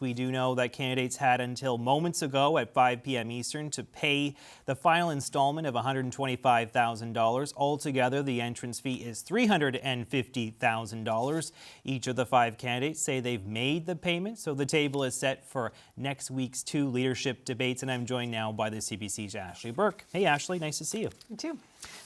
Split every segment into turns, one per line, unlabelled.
We do know that candidates had until moments ago at 5 p.m. Eastern to pay the final installment of $125,000. Altogether, the entrance fee is $350,000. Each of the 5 candidates say they've made the payment, so the table is set for next week's 2 leadership debates. And I'm joined now by the CBC's Ashley Burke. Hey, Ashley, nice to see you.
You too.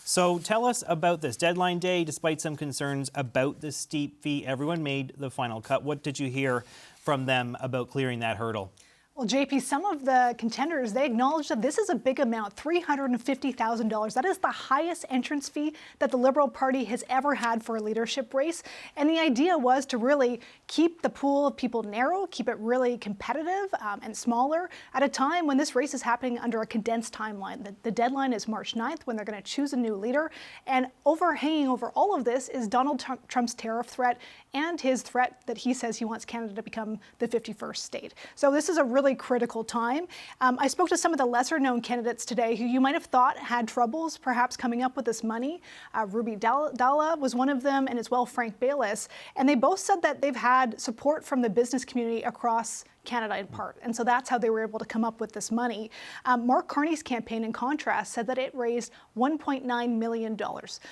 So tell us about this deadline day. Despite some concerns about the steep fee, everyone made the final cut. What did you hear from them about clearing that hurdle?
Well, JP, some of the contenders, they acknowledge that this is a big amount, $350,000. That is the highest entrance fee that the Liberal Party has ever had for a leadership race. And the idea was to really keep the pool of people narrow, keep it really competitive and smaller at a time when this race is happening under a condensed timeline. The deadline is March 9th when they're going to choose a new leader. And overhanging over all of this is Donald Trump's tariff threat and his threat that he says he wants Canada to become the 51st state. So this is a really critical time. I spoke to some of the lesser known candidates today who you might have thought had troubles perhaps coming up with this money. Ruby Dalla was one of them, and as well Frank Bayless. And they both said that they've had support from the business community across Canada in part. And so that's how they were able to come up with this money. Mark Carney's campaign, in contrast, said that it raised $1.9 million.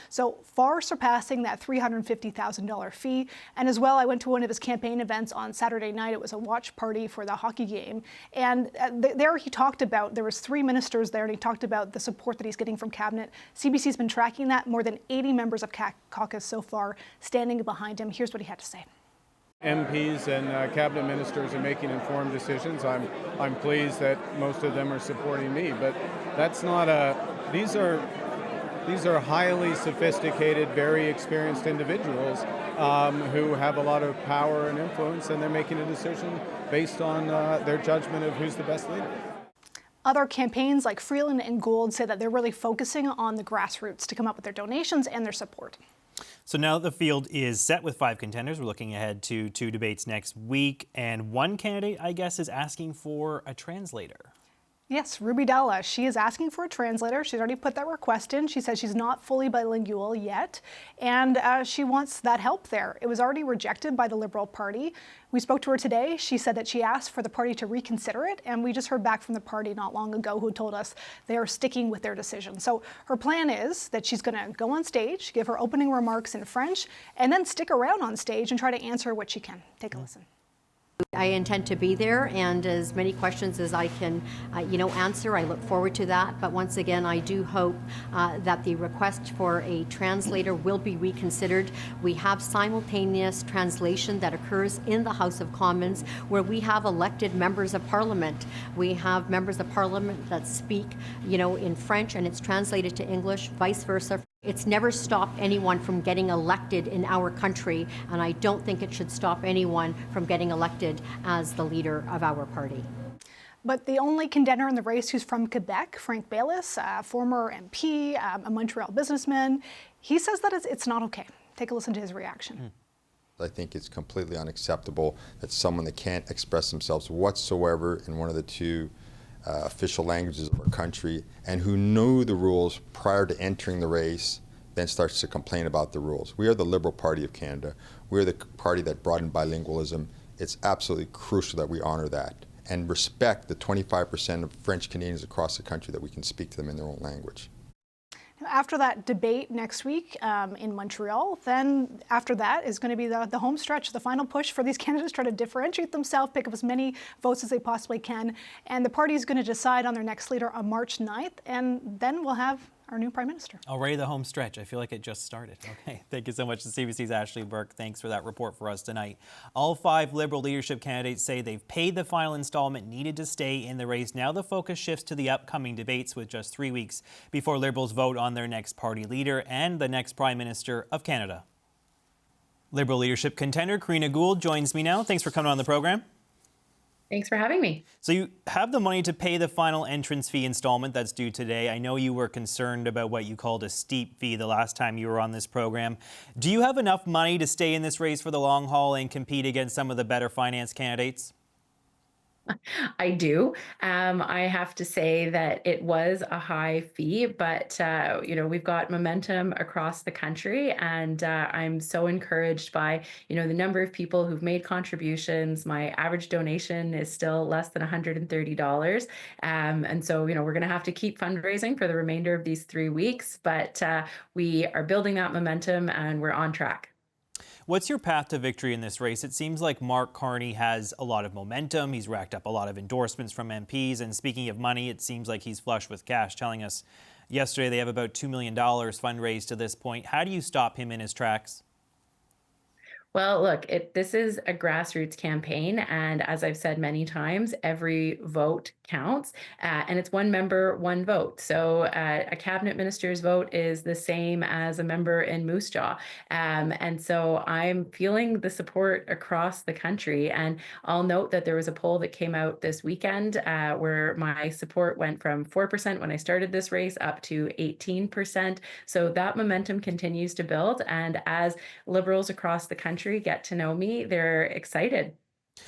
So far surpassing that $350,000 fee. And as well, I went to one of his campaign events on Saturday night. It was a watch party for the hockey game. And there he talked about, there was 3 ministers there, and he talked about the support that he's getting from cabinet. CBC's been tracking that. More than 80 members of caucus so far standing behind him. Here's what he had to say.
MPs and cabinet ministers are making informed decisions. I'm pleased that most of them are supporting me, but that's not these are highly sophisticated, very experienced individuals who have a lot of power and influence, and they're making a decision based on their judgment of who's the best leader.
Other campaigns like Freeland and Gould say that they're really focusing on the grassroots to come up with their donations and their support.
So now the field is set with 5 contenders. We're looking ahead to 2 debates next week. And one candidate, I guess, is asking for a translator.
Yes, Ruby Dalla. She is asking for a translator. She's already put that request in. She says she's not fully bilingual yet, and she wants that help there. It was already rejected by the Liberal Party. We spoke to her today. She said that she asked for the party to reconsider it, and we just heard back from the party not long ago who told us they are sticking with their decision. So her plan is that she's going to go on stage, give her opening remarks in French, and then stick around on stage and try to answer what she can. Take a listen.
I intend to be there, and as many questions as I can, answer. I look forward to that. But once again, I do hope that the request for a translator will be reconsidered. We have simultaneous translation that occurs in the House of Commons, where we have elected members of Parliament. We have members of Parliament that speak, in French, and it's translated to English, vice versa. It's never stopped anyone from getting elected in our country, and I don't think it should stop anyone from getting elected as the leader of our party.
But the only contender in the race who's from Quebec, Frank Bayless, former MP, a Montreal businessman, he says that it's not okay. Take a listen to his reaction.
I think it's completely unacceptable that someone that can't express themselves whatsoever in one of the 2 official languages of our country, and who knew the rules prior to entering the race, then starts to complain about the rules. We are the Liberal Party of Canada. We are the party that brought in bilingualism. It's absolutely crucial that we honor that and respect the 25% of French Canadians across the country, that we can speak to them in their own language.
After that debate next week in Montreal, then after that is going to be the home stretch, the final push for these candidates, try to differentiate themselves, pick up as many votes as they possibly can. And the party is going to decide on their next leader on March 9th, and then we'll have our new Prime Minister.
Already the home stretch. I feel like it just started. Okay, thank you so much to CBC's Ashley Burke. Thanks for that report for us tonight. All 5 Liberal leadership candidates say they've paid the final installment needed to stay in the race. Now the focus shifts to the upcoming debates, with just 3 weeks before Liberals vote on their next party leader and the next Prime Minister of Canada. Liberal leadership contender Karina Gould joins me now. Thanks for coming on the program.
Thanks for having me.
So you have the money to pay the final entrance fee installment that's due today. I know you were concerned about what you called a steep fee the last time you were on this program. Do you have enough money to stay in this race for the long haul and compete against some of the better finance candidates?
I do. I have to say that it was a high fee, but we've got momentum across the country, and I'm so encouraged by the number of people who've made contributions. My average donation is still less than $130, and so we're going to have to keep fundraising for the remainder of these 3 weeks, but we are building that momentum, and we're on track.
What's your path to victory in this race? It seems like Mark Carney has a lot of momentum. He's racked up a lot of endorsements from MPs. And speaking of money, it seems like he's flush with cash, telling us yesterday they have about $2 million fundraised to this point. How do you stop him in his tracks?
Well, look, this is a grassroots campaign, and as I've said many times, every vote counts, and it's one member, one vote. So a cabinet minister's vote is the same as a member in Moose Jaw, and so I'm feeling the support across the country. And I'll note that there was a poll that came out this weekend where my support went from 4% when I started this race up to 18%. So that momentum continues to build, and as Liberals across the country get to know me, they're excited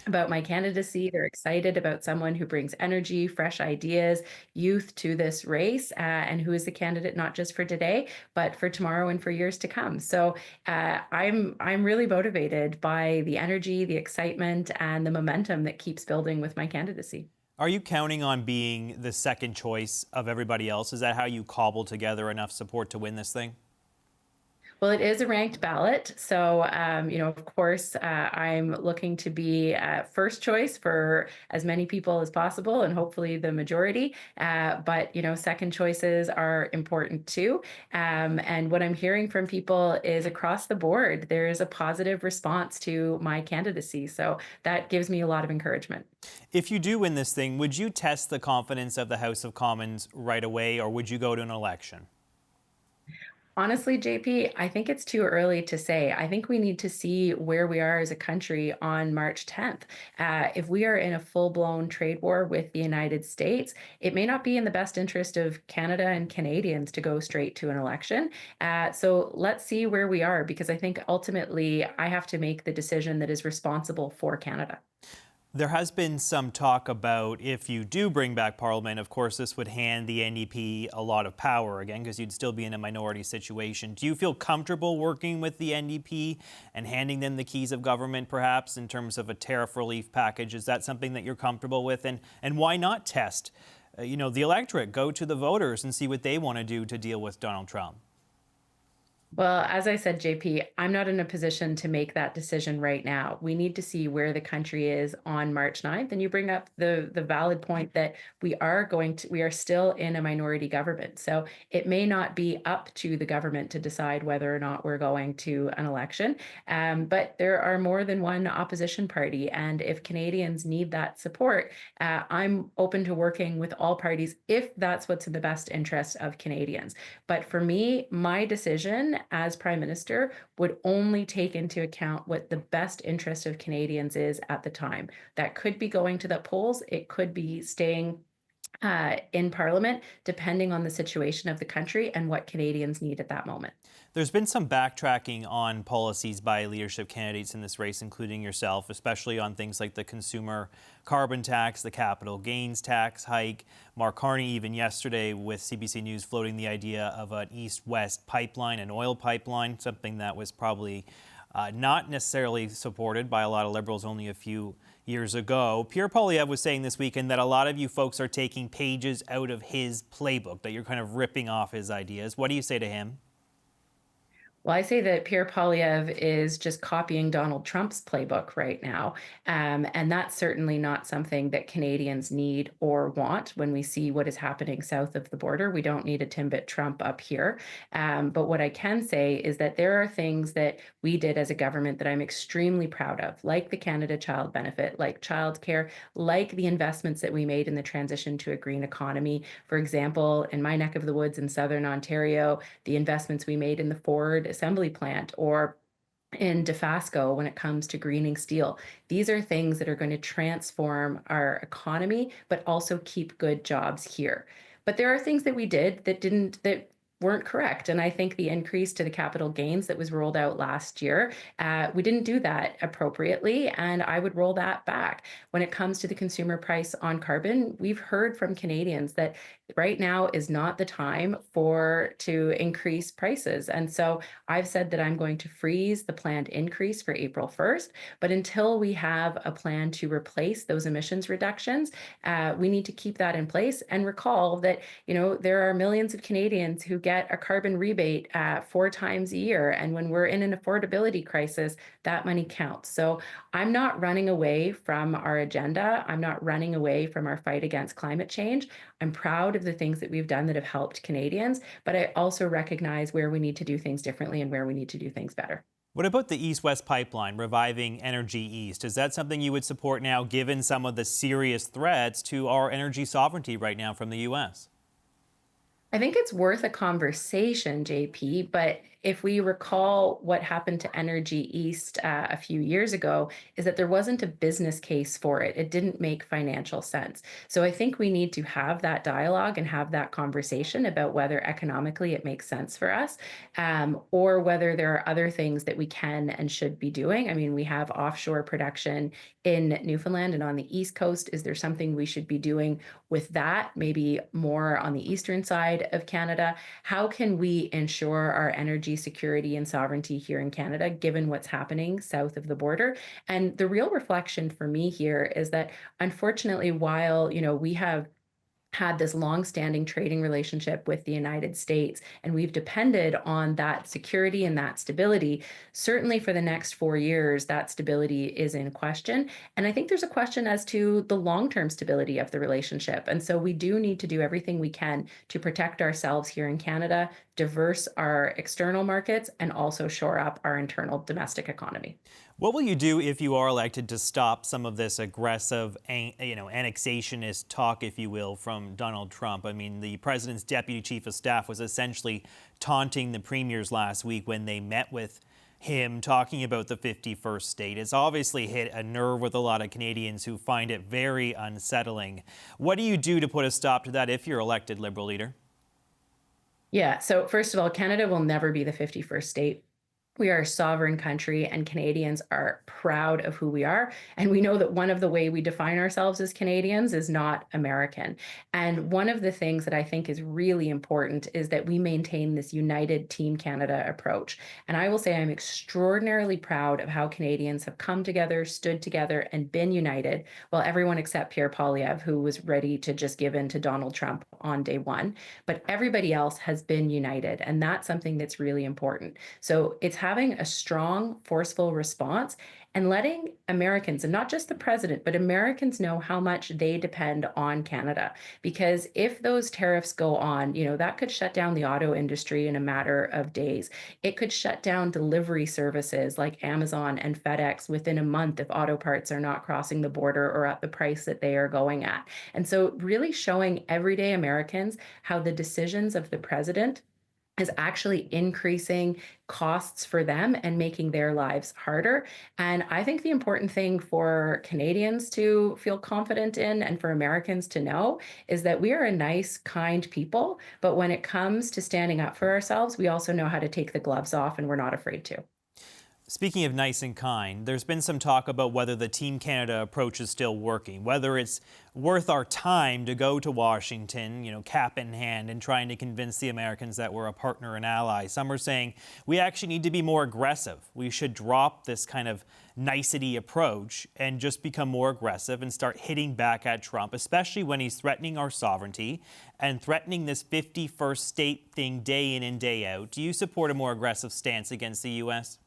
about my candidacy. They're excited about someone who brings energy, fresh ideas, youth to this race, and who is the candidate not just for today, but for tomorrow and for years to come. So I'm really motivated by the energy, the excitement, and the momentum that keeps building with my candidacy.
Are you counting on being the second choice of everybody else? Is that how you cobble together enough support to win this thing?
Well, it is a ranked ballot. So, of course, I'm looking to be first choice for as many people as possible and hopefully the majority. But, second choices are important too. And what I'm hearing from people is across the board, there is a positive response to my candidacy. So that gives me a lot of encouragement.
If you do win this thing, would you test the confidence of the House of Commons right away, or would you go to an election?
Honestly, JP, I think it's too early to say. I think we need to see where we are as a country on March 10th. If we are in a full-blown trade war with the United States, it may not be in the best interest of Canada and Canadians to go straight to an election. So let's see where we are, because I think ultimately I have to make the decision that is responsible for Canada.
There has been some talk about if you do bring back Parliament, of course, this would hand the NDP a lot of power again, because you'd still be in a minority situation. Do you feel comfortable working with the NDP and handing them the keys of government, perhaps, in terms of a tariff relief package? Is that something that you're comfortable with? And why not test, the electorate? Go to the voters and see what they want to do to deal with Donald Trump.
Well, as I said, JP, I'm not in a position to make that decision right now. We need to see where the country is on March 9th. And you bring up the valid point that we are still in a minority government. So it may not be up to the government to decide whether or not we're going to an election. But there are more than one opposition party. And if Canadians need that support, I'm open to working with all parties if that's what's in the best interest of Canadians. But for me, my decision as Prime Minister would only take into account what the best interest of Canadians is at the time. That could be going to the polls. It could be staying in Parliament, depending on the situation of the country and what Canadians need at that moment.
There's been some backtracking on policies by leadership candidates in this race, including yourself, especially on things like the consumer carbon tax, the capital gains tax hike. Mark Carney, even yesterday with CBC News, floating the idea of an east-west pipeline, an oil pipeline, something that was probably not necessarily supported by a lot of Liberals only a few years ago. Pierre Poilievre was saying this weekend that a lot of you folks are taking pages out of his playbook, that you're kind of ripping off his ideas. What do you say to him?
Well, I say that Pierre Poilievre is just copying Donald Trump's playbook right now. And that's certainly not something that Canadians need or want when we see what is happening south of the border. We don't need a Timbit Trump up here. But what I can say is that there are things that we did as a government that I'm extremely proud of, like the Canada Child Benefit, like childcare, like the investments that we made in the transition to a green economy. For example, in my neck of the woods in Southern Ontario, the investments we made in the Ford assembly plant, or in Dofasco when it comes to greening steel. These are things that are going to transform our economy, but also keep good jobs here. But there are things that we did that weren't correct. And I think the increase to the capital gains that was rolled out last year, we didn't do that appropriately, and I would roll that back. When it comes to the consumer price on carbon, we've heard from Canadians that right now is not the time to increase prices. And so I've said that I'm going to freeze the planned increase for April 1st, but until we have a plan to replace those emissions reductions, we need to keep that in place and recall that, there are millions of Canadians who get a carbon rebate 4 times a year. And when we're in an affordability crisis, that money counts. So I'm not running away from our agenda. I'm not running away from our fight against climate change. I'm proud of the things that we've done that have helped Canadians, but I also recognize where we need to do things differently and where we need to do things better.
What about the East-West pipeline, reviving Energy East? Is that something you would support now, given some of the serious threats to our energy sovereignty right now from the U.S.?
I think it's worth a conversation, JP, but if we recall what happened to Energy East a few years ago, is that there wasn't a business case for it. It didn't make financial sense. So I think we need to have that dialogue and have that conversation about whether economically it makes sense for us, or whether there are other things that we can and should be doing. I mean, we have offshore production in Newfoundland and on the East Coast. Is there something we should be doing with that, maybe more on the eastern side of Canada? How can we ensure our energy security and sovereignty here in Canada, given what's happening south of the border? And the real reflection for me here is that, unfortunately, while we have had this long-standing trading relationship with the United States, and we've depended on that security and that stability. Certainly for the next 4 years, that stability is in question. And I think there's a question as to the long-term stability of the relationship. And so we do need to do everything we can to protect ourselves here in Canada, diverse our external markets, and also shore up our internal domestic economy.
What will you do if you are elected to stop some of this aggressive, annexationist talk, if you will, from Donald Trump? I mean, the president's deputy chief of staff was essentially taunting the premiers last week when they met with him, talking about the 51st state. It's obviously hit a nerve with a lot of Canadians who find it very unsettling. What do you do to put a stop to that if you're elected Liberal leader?
Yeah, so first of all, Canada will never be the 51st state. We are a sovereign country, and Canadians are proud of who we are. And we know that one of the way we define ourselves as Canadians is not American. And one of the things that I think is really important is that we maintain this united Team Canada approach. And I will say I'm extraordinarily proud of how Canadians have come together, stood together, and been united. Well, everyone except Pierre Poilievre, who was ready to just give in to Donald Trump on day one. But everybody else has been united. And that's something that's really important. So it's having a strong, forceful response and letting Americans, and not just the president, but Americans know how much they depend on Canada. Because if those tariffs go on, that could shut down the auto industry in a matter of days. It could shut down delivery services like Amazon and FedEx within a month if auto parts are not crossing the border or at the price that they are going at. And so really showing everyday Americans how the decisions of the president is actually increasing costs for them and making their lives harder. And I think the important thing for Canadians to feel confident in and for Americans to know is that we are a nice, kind people. But when it comes to standing up for ourselves, we also know how to take the gloves off, and we're not afraid to.
Speaking of nice and kind, there's been some talk about whether the Team Canada approach is still working, whether it's worth our time to go to Washington, cap in hand, and trying to convince the Americans that we're a partner and ally. Some are saying we actually need to be more aggressive. We should drop this kind of nicety approach and just become more aggressive and start hitting back at Trump, especially when he's threatening our sovereignty and threatening this 51st state thing day in and day out. Do you support a more aggressive stance against the U.S.?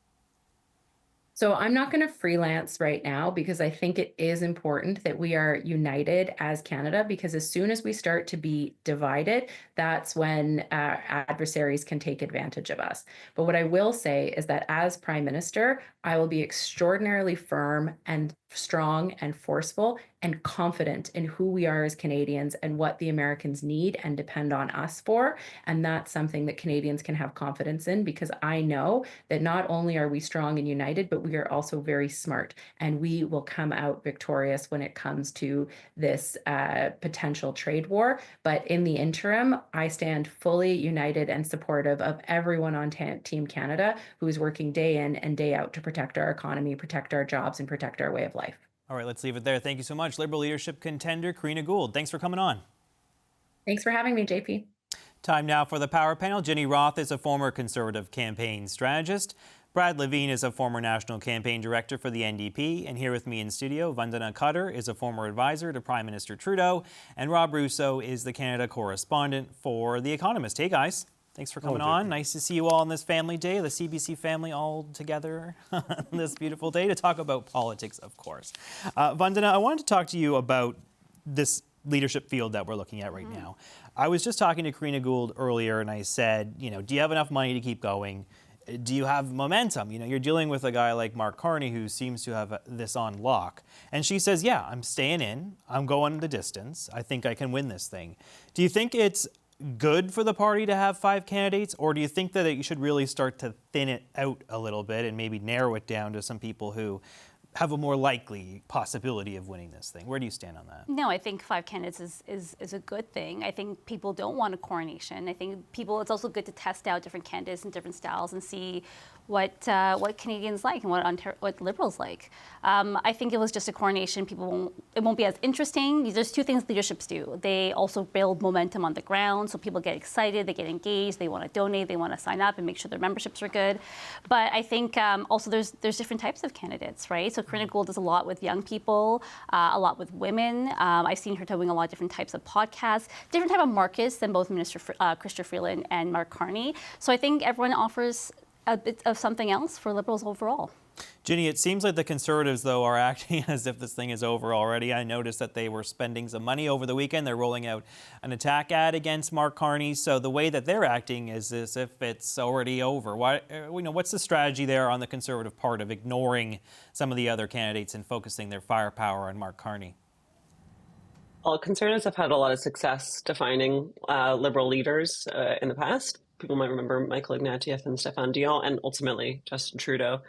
So I'm not going to freelance right now because I think it is important that we are united as Canada, because as soon as we start to be divided, that's when adversaries can take advantage of us. But what I will say is that as Prime Minister, I will be extraordinarily firm and strong and forceful and confident in who we are as Canadians and what the Americans need and depend on us for. And that's something that Canadians can have confidence in, because I know that not only are we strong and united, but we are also very smart, and we will come out victorious when it comes to this potential trade war. But in the interim, I stand fully united and supportive of everyone on Team Canada who is working day in and day out to protect our economy, protect our jobs, and protect our way of life.
All right, let's leave it there. Thank you so much, Liberal leadership contender Karina Gould. Thanks for coming on.
Thanks for having me, JP.
Time now for the Power Panel. Ginny Roth is a former Conservative campaign strategist. Brad Levine is a former National Campaign Director for the NDP. And here with me in studio, Vandana Cutter is a former advisor to Prime Minister Trudeau. And Rob Russo is the Canada correspondent for The Economist. Hey, guys. Thanks for coming on. Nice to see you all on this family day, the CBC family all together on this beautiful day to talk about politics, of course. Vandana, I wanted to talk to you about this leadership field that we're looking at right now. I was just talking to Karina Gould earlier, and I said, do you have enough money to keep going? Do you have momentum? You're dealing with a guy like Mark Carney who seems to have this on lock. And she says, yeah, I'm staying in. I'm going the distance. I think I can win this thing. Do you think it's good for the party to have 5 candidates, or do you think that you should really start to thin it out a little bit and maybe narrow it down to some people who have a more likely possibility of winning this thing? Where do you stand on that?
No, I think 5 candidates is a good thing. I think people don't want a coronation. I think it's also good to test out different candidates and different styles and see what Canadians like and what Liberals like. I think it was just a coronation. It won't be as interesting. There's 2 things leaderships do. They also build momentum on the ground, so people get excited, they get engaged, they want to donate, they want to sign up and make sure their memberships are good. But I think also there's different types of candidates, right? So Karina Gould does a lot with young people, a lot with women. I've seen her doing a lot of different types of podcasts, different type of markets than both Minister Chrystia Freeland and Mark Carney. So I think everyone offers a bit of something else for Liberals overall.
Ginny, it seems like the Conservatives, though, are acting as if this thing is over already. I noticed that they were spending some money over the weekend. They're rolling out an attack ad against Mark Carney. So the way that they're acting is as if it's already over. What's the strategy there on the Conservative part of ignoring some of the other candidates and focusing their firepower on Mark Carney?
Well, Conservatives have had a lot of success defining Liberal leaders in the past. People might remember Michael Ignatieff and Stéphane Dion, and ultimately Justin Trudeau.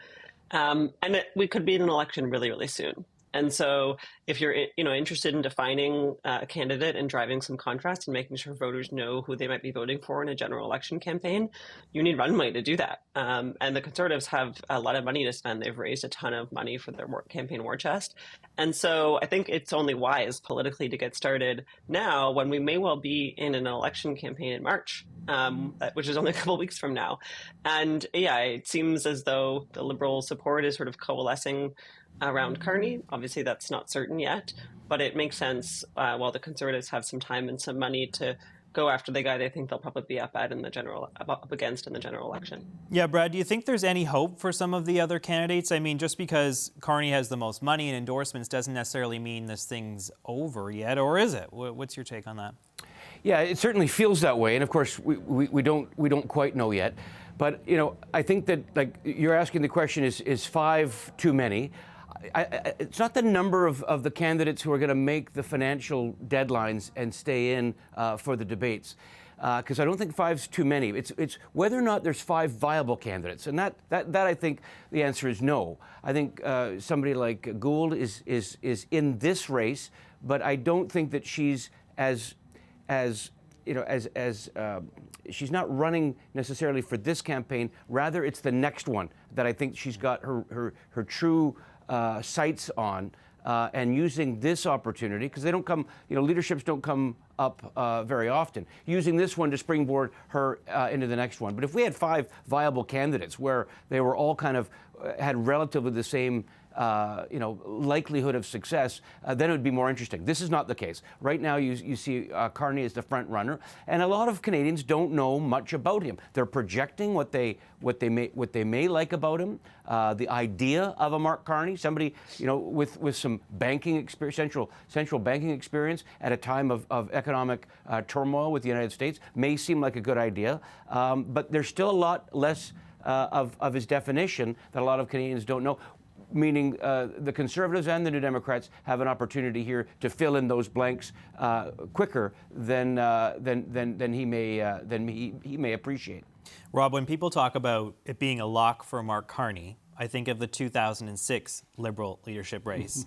We could be in an election really, really soon. And so if you're interested in defining a candidate and driving some contrast and making sure voters know who they might be voting for in a general election campaign, you need runway to do that. And the Conservatives have a lot of money to spend. They've raised a ton of money for their campaign war chest. And so I think it's only wise politically to get started now when we may well be in an election campaign in March, which is only a couple of weeks from now. And yeah, it seems as though the Liberal support is sort of coalescing around Carney. Obviously, that's not certain yet, but it makes sense while the Conservatives have some time and some money to go after the guy they think they'll probably be up against in the general election.
Yeah, Brad, do you think there's any hope for some of the other candidates? I mean, just because Carney has the most money and endorsements doesn't necessarily mean this thing's over yet, or is it? What's your take on that?
Yeah, it certainly feels that way, and of course we don't quite know yet. But I think that, like, you're asking the question: is 5 too many? It's not the number of the candidates who are going to make the financial deadlines and stay in for the debates, because I don't think 5's too many. It's whether or not there's 5 viable candidates, and that I think the answer is no. I think somebody like Gould is in this race, but I don't think that she's she's not running necessarily for this campaign. Rather, it's the next one that I think she's got her true sights on, and using this opportunity, because they don't come, leaderships don't come up very often, using this one to springboard her into the next one. But if we had 5 viable candidates where they were all kind of had relatively the same likelihood of success, then it would be more interesting. This is not the case. Right now, you see Carney as the front runner, and a lot of Canadians don't know much about him. They're projecting what they may like about him, the idea of a Mark Carney, somebody with some banking experience, central banking experience at a time of economic turmoil with the United States, may seem like a good idea, but there's still a lot less of his definition that a lot of Canadians don't know. meaning the Conservatives and the New Democrats have an opportunity here to fill in those blanks quicker than he may appreciate.
Rob, when people talk about it being a lock for Mark Carney, I think of the 2006 Liberal leadership race.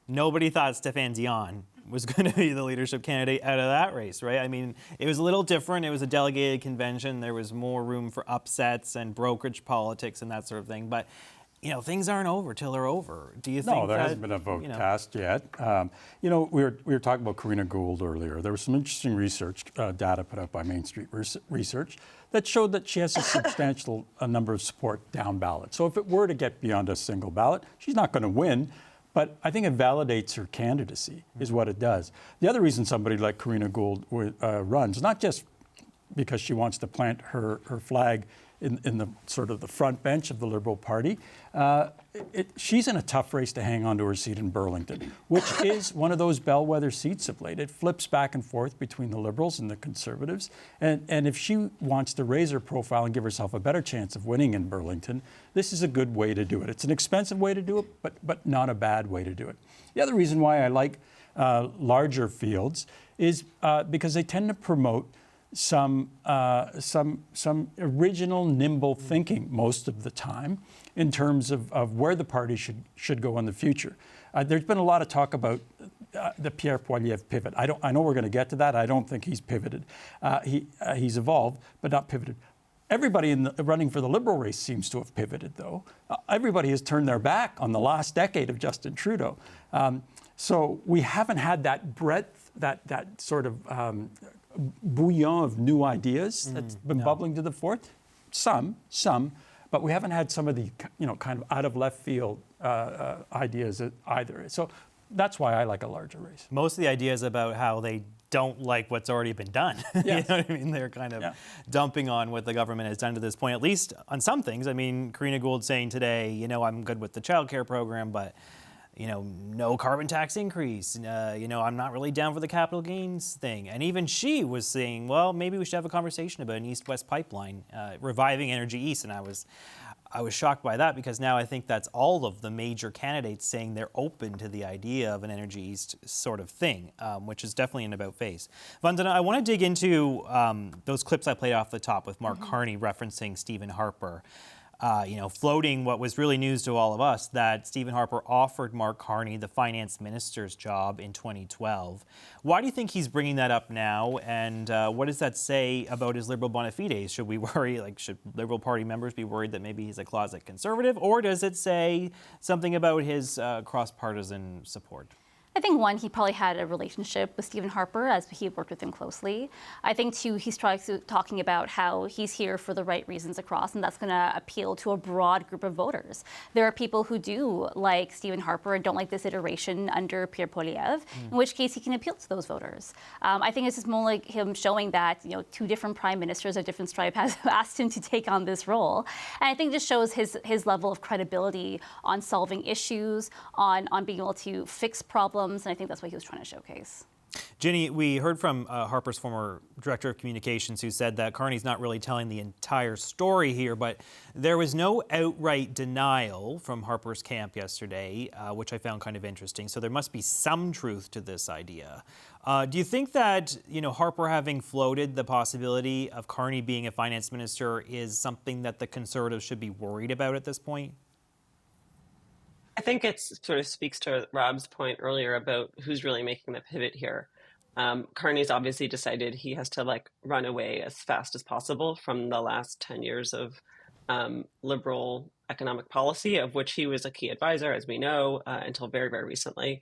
Nobody thought Stéphane Dion was going to be the leadership candidate out of that race, right? I mean, it was a little different. It was a delegated convention. There was more room for upsets and brokerage politics and that sort of thing. But, you know, things aren't over till they're over. Do you think
No, there hasn't been a vote cast yet. You know, we were talking about Karina Gould earlier. There was some interesting research data put out by Main Street Research that showed that she has a substantial number of support down ballot. So if it were to get beyond a single ballot, she's not going to win. But I think it validates her candidacy, is what it does. The other reason somebody like Karina Gould runs, not just because she wants to plant her flag in the sort of the front bench of the Liberal Party, she's in a tough race to hang on to her seat in Burlington, which is one of those bellwether seats of late. It flips back and forth between the Liberals and the Conservatives. And if she wants to raise her profile and give herself a better chance of winning in Burlington, this is a good way to do it. It's an expensive way to do it, but not a bad way to do it. The other reason why I like larger fields is because they tend to promote some original, nimble thinking most of the time in terms of where the party should go in the future. There's been a lot of talk about the Pierre Poilievre pivot. I know we're going to get to that. I don't think he's pivoted. He's evolved, but not pivoted. Everybody running for the Liberal race seems to have pivoted, though. Everybody has turned their back on the last decade of Justin Trudeau. So we haven't had that breadth, that sort of bouillon of new ideas that's been bubbling to the fore. Some, but we haven't had some of the kind of out of left field ideas either. So that's why I like a larger race.
Most of the ideas about how they don't like what's already been done. Yes. You know what I mean? They're kind of dumping on what the government has done to this point, at least on some things. I mean, Karina Gould saying today, I'm good with the childcare program, but no carbon tax increase. I'm not really down for the capital gains thing. And even she was saying, well, maybe we should have a conversation about an east-west pipeline, reviving Energy East. And I was shocked by that because now I think that's all of the major candidates saying they're open to the idea of an Energy East sort of thing, which is definitely an about face. Vandana, I want to dig into those clips I played off the top with Mark Carney referencing Stephen Harper. Floating what was really news to all of us, that Stephen Harper offered Mark Carney the finance minister's job in 2012. Why do you think he's bringing that up now? And what does that say about his liberal bona fides? Should we worry, should Liberal Party members be worried that maybe he's a closet conservative? Or does it say something about his cross-partisan support?
I think, one, he probably had a relationship with Stephen Harper as he worked with him closely. I think, two, he's talking about how he's here for the right reasons across, and that's going to appeal to a broad group of voters. There are people who do like Stephen Harper and don't like this iteration under Pierre Poilievre, in which case he can appeal to those voters. I think it's just more like him showing that, two different prime ministers of different stripe have asked him to take on this role. And I think it just shows his level of credibility on solving issues, on being able to fix problems. And I think that's what he was trying to showcase.
Ginny, we heard from Harper's former director of communications who said that Carney's not really telling the entire story here, but there was no outright denial from Harper's camp yesterday, which I found kind of interesting. So there must be some truth to this idea. Do you think that, Harper having floated the possibility of Carney being a finance minister is something that the Conservatives should be worried about at this point?
I think it sort of speaks to Rob's point earlier about who's really making the pivot here. Carney's obviously decided he has to run away as fast as possible from the last 10 years of liberal economic policy, of which he was a key advisor, as we know, until very, very recently,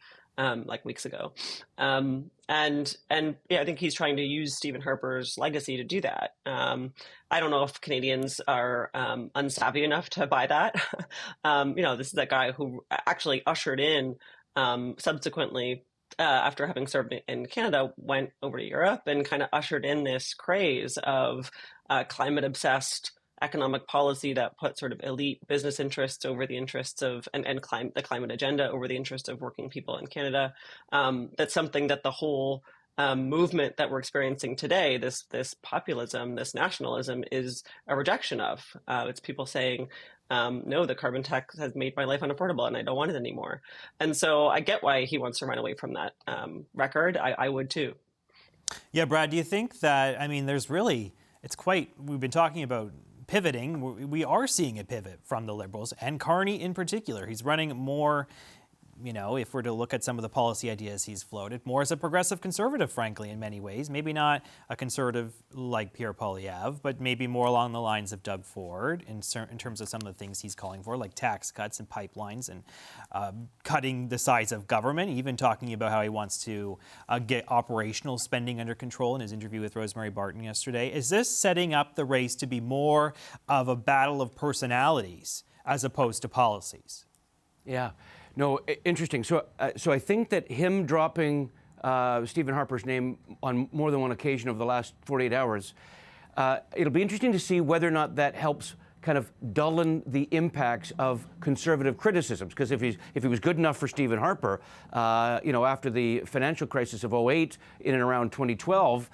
weeks ago. I think he's trying to use Stephen Harper's legacy to do that. I don't know if Canadians are unsavvy enough to buy that. This is a guy who actually ushered in subsequently, after having served in Canada, went over to Europe and kind of ushered in this craze of climate-obsessed economic policy that put sort of elite business interests over the interests of the climate agenda over the interests of working people in Canada. That's something that the whole movement that we're experiencing today, this populism, this nationalism, is a rejection of. It's people saying, no, the carbon tax has made my life unaffordable and I don't want it anymore. And so I get why he wants to run away from that record. I would too.
Yeah, Brad, do you think that, I mean, there's really, we've been talking about pivoting. We are seeing a pivot from the Liberals, and Carney in particular. He's running more, if we're to look at some of the policy ideas he's floated, more as a progressive conservative, frankly, in many ways. Maybe not a conservative like Pierre Poilievre, but maybe more along the lines of Doug Ford in terms of some of the things he's calling for, like tax cuts and pipelines and cutting the size of government, even talking about how he wants to get operational spending under control in his interview with Rosemary Barton yesterday. Is this setting up the race to be more of a battle of personalities as opposed to policies?
Yeah. No, interesting. So I think that him dropping Stephen Harper's name on more than one occasion over the last 48 hours, it'll be interesting to see whether or not that helps kind of dullen the impacts of conservative criticisms. Because if he was good enough for Stephen Harper, after the financial crisis of 2008 in and around 2012,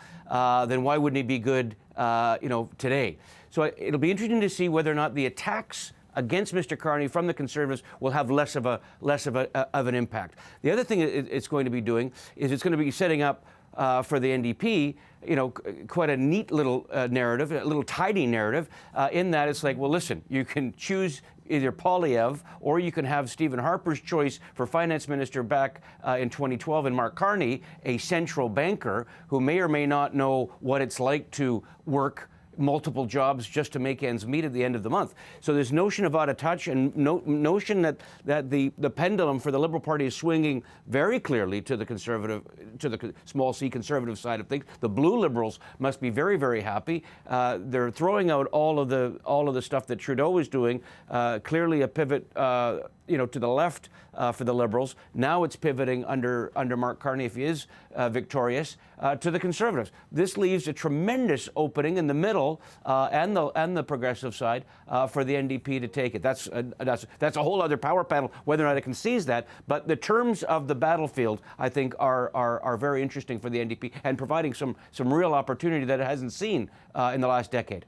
then why wouldn't he be good, today? So it'll be interesting to see whether or not the attacks against Mr. Carney from the Conservatives will have less of an impact. The other thing it's going to be doing is it's going to be setting up for the NDP, quite a neat little narrative, a little tidy narrative, in that it's like, well, listen, you can choose either Poilievre or you can have Stephen Harper's choice for finance minister back in 2012 and Mark Carney, a central banker who may or may not know what it's like to work multiple jobs just to make ends meet at the end of the month. So this notion of out of touch and notion that the pendulum for the Liberal Party is swinging very clearly to the small c conservative side of things. The blue Liberals must be very, very happy. They're throwing out all of the stuff that Trudeau is doing. Clearly a pivot to the left for the Liberals. Now it's pivoting under Mark Carney, if he is victorious, to the Conservatives. This leaves a tremendous opening in the middle and the progressive side for the NDP to take it. That's a whole other power panel, whether or not it can seize that. But the terms of the battlefield, I think, are very interesting for the NDP and providing some real opportunity that it hasn't seen in the last decade.